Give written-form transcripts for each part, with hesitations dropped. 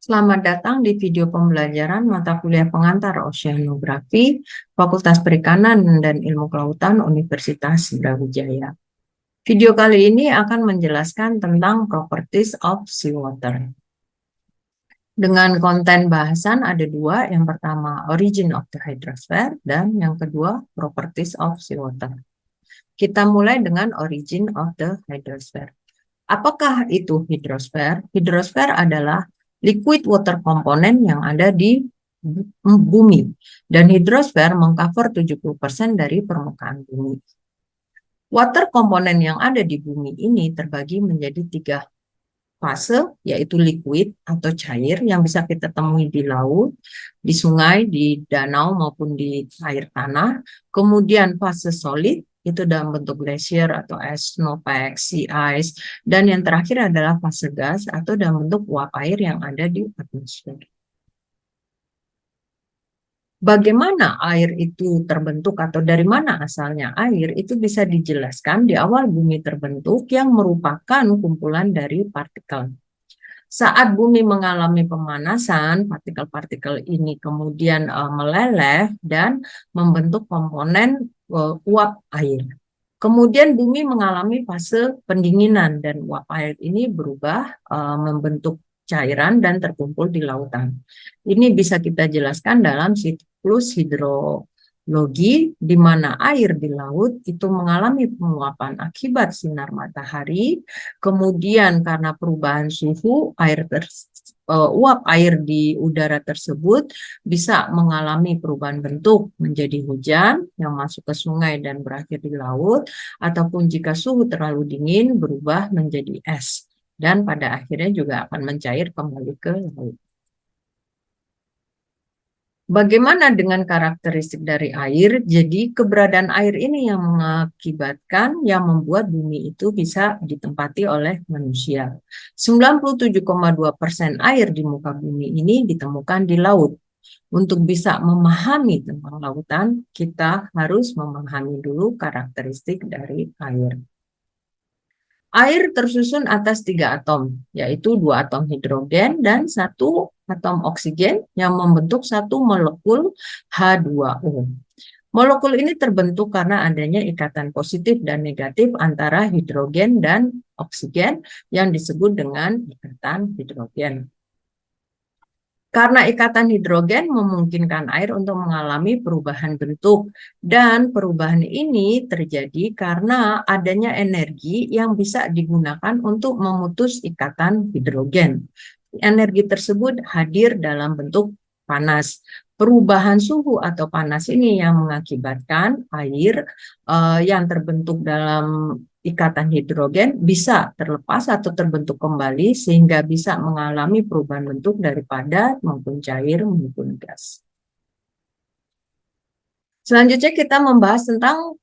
Selamat datang di video pembelajaran mata kuliah pengantar Oceanografi, Fakultas Perikanan dan Ilmu Kelautan Universitas Brawijaya. Video kali ini akan menjelaskan tentang properties of seawater. Dengan konten bahasan ada dua, yang pertama origin of the hydrosphere dan yang kedua properties of seawater. Kita mulai dengan origin of the hydrosphere. Apakah itu hidrosfer? Hidrosfer adalah liquid water component yang ada di bumi. Dan hidrosfer mengcover 70% dari permukaan bumi. Water component yang ada di bumi ini terbagi menjadi 3 fase, yaitu liquid atau cair yang bisa kita temui di laut, di sungai, di danau maupun di air tanah. Kemudian fase solid, itu dalam bentuk glacier atau es, snowpack, sea ice. Dan yang terakhir adalah fase gas atau dalam bentuk uap air yang ada di atmosfer. Bagaimana air itu terbentuk atau dari mana asalnya air itu bisa dijelaskan di awal bumi terbentuk yang merupakan kumpulan dari partikel. Saat bumi mengalami pemanasan, partikel-partikel ini kemudian meleleh dan membentuk komponen uap air. Kemudian bumi mengalami fase pendinginan dan uap air ini berubah membentuk cairan dan terkumpul di lautan. Ini bisa kita jelaskan dalam siklus hidrologi, di mana air di laut itu mengalami penguapan akibat sinar matahari, kemudian karena perubahan suhu, uap air di udara tersebut bisa mengalami perubahan bentuk menjadi hujan yang masuk ke sungai dan berakhir di laut, ataupun jika suhu terlalu dingin berubah menjadi es dan pada akhirnya juga akan mencair kembali ke laut. Bagaimana dengan karakteristik dari air? Jadi keberadaan air ini yang mengakibatkan, yang membuat bumi itu bisa ditempati oleh manusia. 97,2% air di muka bumi ini ditemukan di laut. Untuk bisa memahami tentang lautan, kita harus memahami dulu karakteristik dari air. Air tersusun atas 3 atom, yaitu 2 atom hidrogen dan 1 atom oksigen yang membentuk 1 molekul H2O. Molekul ini terbentuk karena adanya ikatan positif dan negatif antara hidrogen dan oksigen yang disebut dengan ikatan hidrogen. Karena ikatan hidrogen memungkinkan air untuk mengalami perubahan bentuk, dan perubahan ini terjadi karena adanya energi yang bisa digunakan untuk memutus ikatan hidrogen. Energi tersebut hadir dalam bentuk panas. Perubahan suhu atau panas ini yang mengakibatkan air yang terbentuk dalam ikatan hidrogen bisa terlepas atau terbentuk kembali sehingga bisa mengalami perubahan bentuk dari padat maupun cair maupun gas. Selanjutnya kita membahas tentang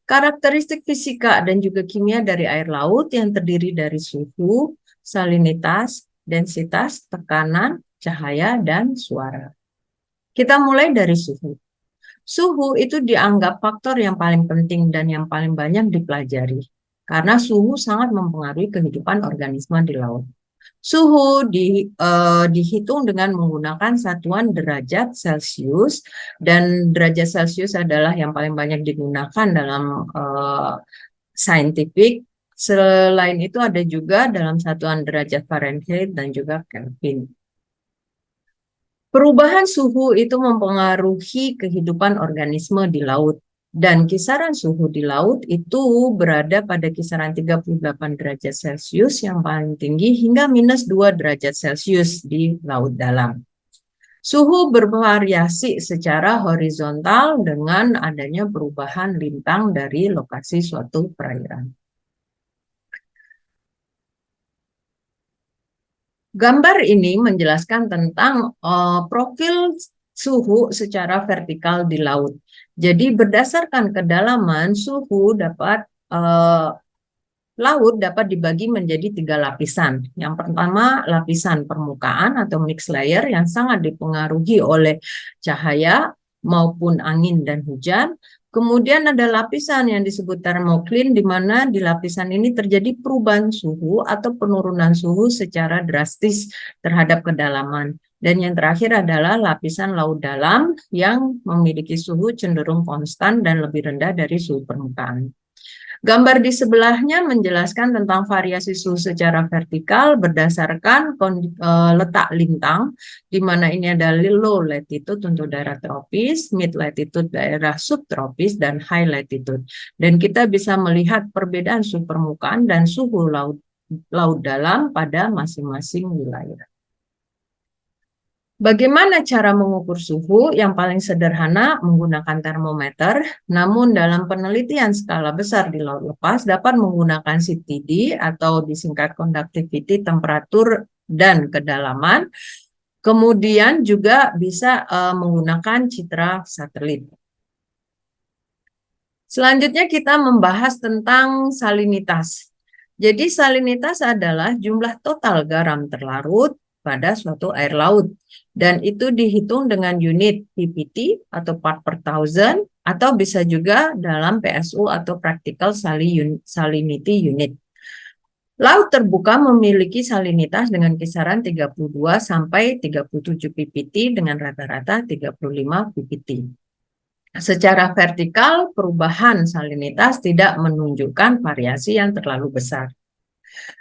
karakteristik fisika dan juga kimia dari air laut yang terdiri dari suhu, salinitas, densitas, tekanan, cahaya, dan suara. Kita mulai dari suhu. Suhu itu dianggap faktor yang paling penting dan yang paling banyak dipelajari, karena suhu sangat mempengaruhi kehidupan organisme di laut. Suhu dihitung dengan menggunakan satuan derajat Celcius, dan derajat Celcius adalah yang paling banyak digunakan dalam saintifik. Selain itu ada juga dalam satuan derajat Fahrenheit dan juga Kelvin. Perubahan suhu itu mempengaruhi kehidupan organisme di laut, dan kisaran suhu di laut itu berada pada kisaran 38 derajat Celcius yang paling tinggi hingga minus 2 derajat Celcius di laut dalam. Suhu bervariasi secara horizontal dengan adanya perubahan lintang dari lokasi suatu perairan. Gambar ini menjelaskan tentang profil suhu secara vertikal di laut. Jadi berdasarkan kedalaman, suhu laut dapat dibagi menjadi 3 lapisan. Yang pertama, lapisan permukaan atau mixed layer yang sangat dipengaruhi oleh cahaya maupun angin dan hujan. Kemudian ada lapisan yang disebut termoklin, di mana di lapisan ini terjadi perubahan suhu atau penurunan suhu secara drastis terhadap kedalaman. Dan yang terakhir adalah lapisan laut dalam yang memiliki suhu cenderung konstan dan lebih rendah dari suhu permukaan. Gambar di sebelahnya menjelaskan tentang variasi suhu secara vertikal berdasarkan letak lintang, di mana ini ada low latitude untuk daerah tropis, mid latitude daerah subtropis, dan high latitude. Dan kita bisa melihat perbedaan suhu permukaan dan suhu laut dalam pada masing-masing wilayah. Bagaimana cara mengukur suhu? Yang paling sederhana menggunakan termometer, namun dalam penelitian skala besar di laut lepas dapat menggunakan CTD atau disingkat conductivity, temperatur dan kedalaman. Kemudian juga bisa menggunakan citra satelit. Selanjutnya kita membahas tentang salinitas. Jadi salinitas adalah jumlah total garam terlarut pada suatu air laut, dan itu dihitung dengan unit PPT atau part per thousand, atau bisa juga dalam PSU atau practical salinity unit. Laut terbuka memiliki salinitas dengan kisaran 32 sampai 37 PPT dengan rata-rata 35 PPT. Secara vertikal, perubahan salinitas tidak menunjukkan variasi yang terlalu besar.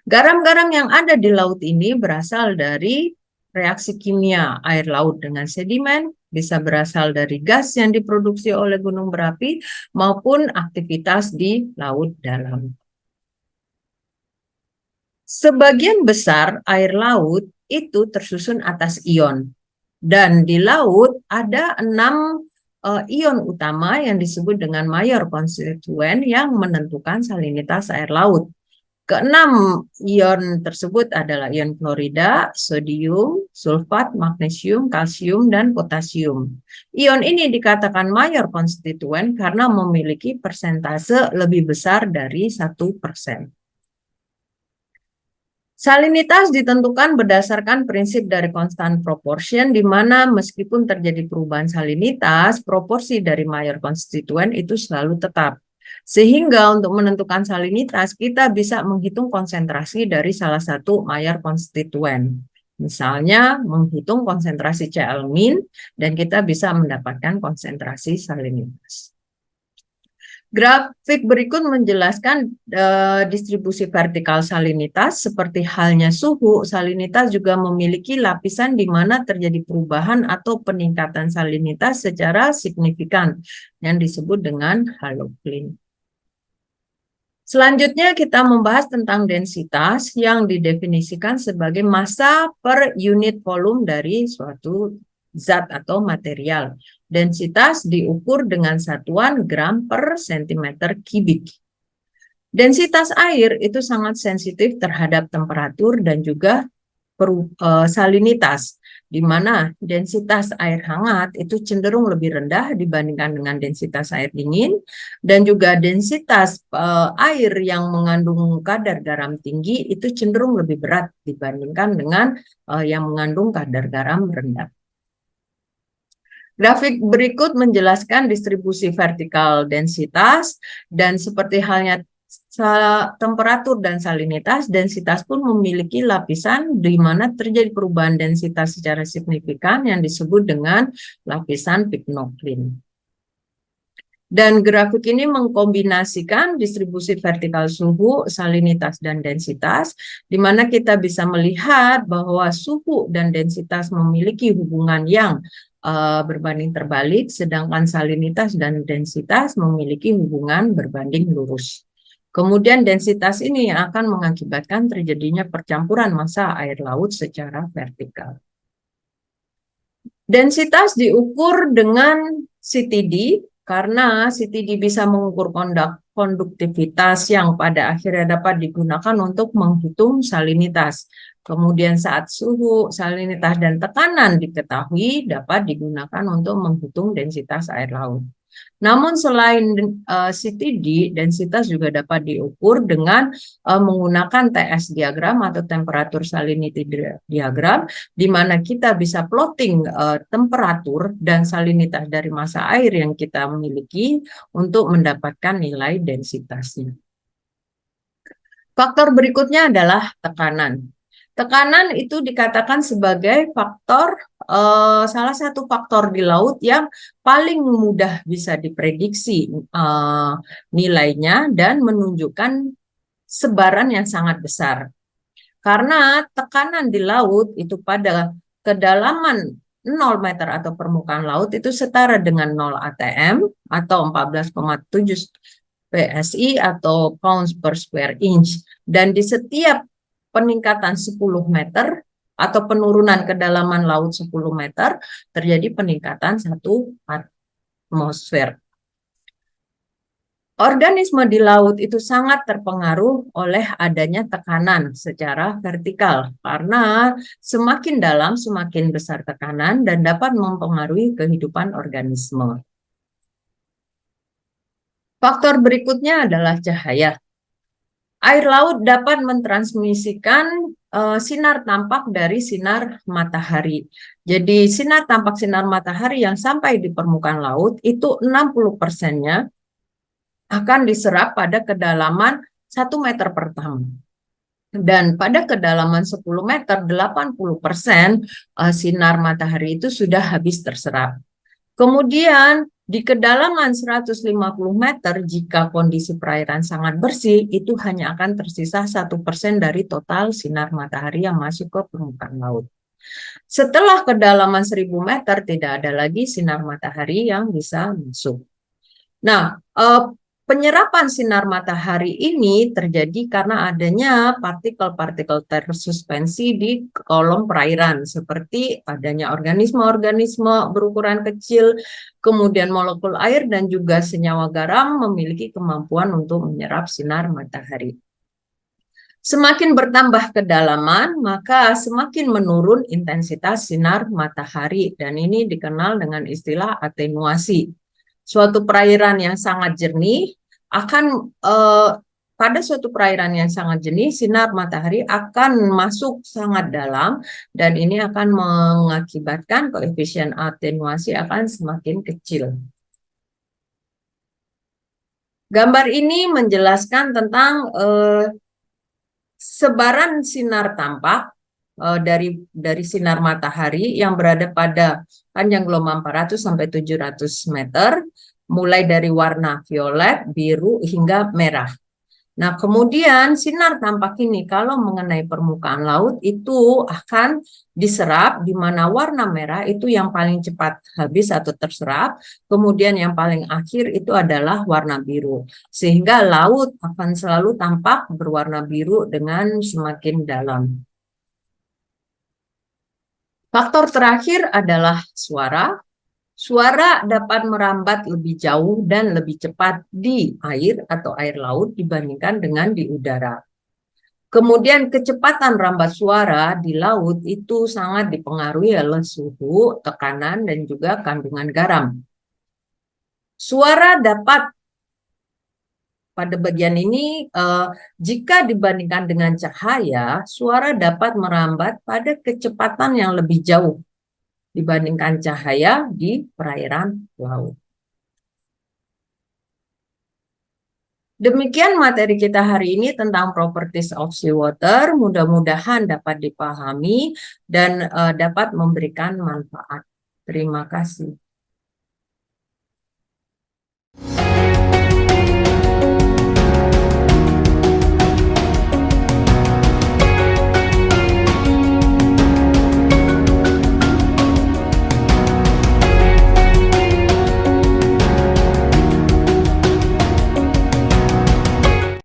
Garam-garam yang ada di laut ini berasal dari reaksi kimia air laut dengan sedimen, bisa berasal dari gas yang diproduksi oleh gunung berapi, maupun aktivitas di laut dalam. Sebagian besar air laut itu tersusun atas ion, dan di laut ada 6 ion utama yang disebut dengan major konstituen yang menentukan salinitas air laut. Keenam ion tersebut adalah ion klorida, sodium, sulfat, magnesium, kalsium, dan potasium. Ion ini dikatakan major konstituen karena memiliki persentase lebih besar dari 1%. Salinitas ditentukan berdasarkan prinsip dari constant proportion, di mana meskipun terjadi perubahan salinitas, proporsi dari major konstituen itu selalu tetap. Sehingga untuk menentukan salinitas, kita bisa menghitung konsentrasi dari salah satu major konstituen. Misalnya, menghitung konsentrasi Cl-, dan kita bisa mendapatkan konsentrasi salinitas. Grafik berikut menjelaskan distribusi vertikal salinitas. Seperti halnya suhu, salinitas juga memiliki lapisan di mana terjadi perubahan atau peningkatan salinitas secara signifikan, yang disebut dengan haloklin. Selanjutnya kita membahas tentang densitas yang didefinisikan sebagai massa per unit volume dari suatu zat atau material. Densitas diukur dengan satuan gram per sentimeter kubik. Densitas air itu sangat sensitif terhadap temperatur dan juga salinitas, di mana densitas air hangat itu cenderung lebih rendah dibandingkan dengan densitas air dingin, dan juga densitas air yang mengandung kadar garam tinggi itu cenderung lebih berat dibandingkan dengan yang mengandung kadar garam rendah. Grafik berikut menjelaskan distribusi vertikal densitas, dan seperti halnya temperatur dan salinitas, densitas pun memiliki lapisan di mana terjadi perubahan densitas secara signifikan yang disebut dengan lapisan pycnocline. Dan grafik ini mengkombinasikan distribusi vertikal suhu, salinitas, dan densitas, di mana kita bisa melihat bahwa suhu dan densitas memiliki hubungan yang berbanding terbalik, sedangkan salinitas dan densitas memiliki hubungan berbanding lurus. Kemudian densitas ini akan mengakibatkan terjadinya percampuran massa air laut secara vertikal. Densitas diukur dengan CTD karena CTD bisa mengukur konduktivitas yang pada akhirnya dapat digunakan untuk menghitung salinitas. Kemudian saat suhu, salinitas, dan tekanan diketahui dapat digunakan untuk menghitung densitas air laut. Namun selain CTD, densitas juga dapat diukur dengan menggunakan TS diagram atau temperatur salinity diagram, di mana kita bisa plotting temperatur dan salinitas dari massa air yang kita miliki untuk mendapatkan nilai densitasnya. Faktor berikutnya adalah tekanan. Tekanan itu dikatakan sebagai faktor, salah satu faktor di laut yang paling mudah bisa diprediksi nilainya dan menunjukkan sebaran yang sangat besar. Karena tekanan di laut itu pada kedalaman 0 meter atau permukaan laut itu setara dengan 0 atm atau 14,7 PSI atau pounds per square inch. Dan di setiap peningkatan 10 meter atau penurunan kedalaman laut 10 meter terjadi peningkatan 1 atmosfer. Organisme di laut itu sangat terpengaruh oleh adanya tekanan secara vertikal karena semakin dalam semakin besar tekanan dan dapat mempengaruhi kehidupan organisme. Faktor berikutnya adalah cahaya. Air laut dapat mentransmisikan sinar tampak dari sinar matahari. Jadi sinar tampak sinar matahari yang sampai di permukaan laut itu 60%-nya akan diserap pada kedalaman 1 meter per tahun. Dan pada kedalaman 10 meter, 80% sinar matahari itu sudah habis terserap. Kemudian di kedalaman 150 meter, jika kondisi perairan sangat bersih, itu hanya akan tersisa 1% dari total sinar matahari yang masuk ke permukaan laut. Setelah kedalaman 1000 meter, tidak ada lagi sinar matahari yang bisa masuk. Nah, penyerapan sinar matahari ini terjadi karena adanya partikel-partikel tersuspensi di kolom perairan, seperti adanya organisme-organisme berukuran kecil, kemudian molekul air dan juga senyawa garam memiliki kemampuan untuk menyerap sinar matahari. Semakin bertambah kedalaman, maka semakin menurun intensitas sinar matahari, dan ini dikenal dengan istilah atenuasi. Suatu perairan yang sangat jernih akan pada suatu perairan yang sangat jernih sinar matahari akan masuk sangat dalam dan ini akan mengakibatkan koefisien atenuasi akan semakin kecil. Gambar ini menjelaskan tentang sebaran sinar tampak dari sinar matahari yang berada pada panjang gelombang 400 sampai 700 meter, mulai dari warna violet, biru, hingga merah. Nah, kemudian sinar tampak ini kalau mengenai permukaan laut itu akan diserap, di mana warna merah itu yang paling cepat habis atau terserap, kemudian yang paling akhir itu adalah warna biru. Sehingga laut akan selalu tampak berwarna biru dengan semakin dalam. Faktor terakhir adalah suara. Suara dapat merambat lebih jauh dan lebih cepat di air atau air laut dibandingkan dengan di udara. Kemudian kecepatan rambat suara di laut itu sangat dipengaruhi oleh suhu, tekanan, dan juga kandungan garam. Suara dapat pada bagian ini, jika dibandingkan dengan cahaya, suara dapat merambat pada kecepatan yang lebih jauh dibandingkan cahaya di perairan laut. Demikian materi kita hari ini tentang properties of seawater. Mudah-mudahan dapat dipahami dan dapat memberikan manfaat. Terima kasih.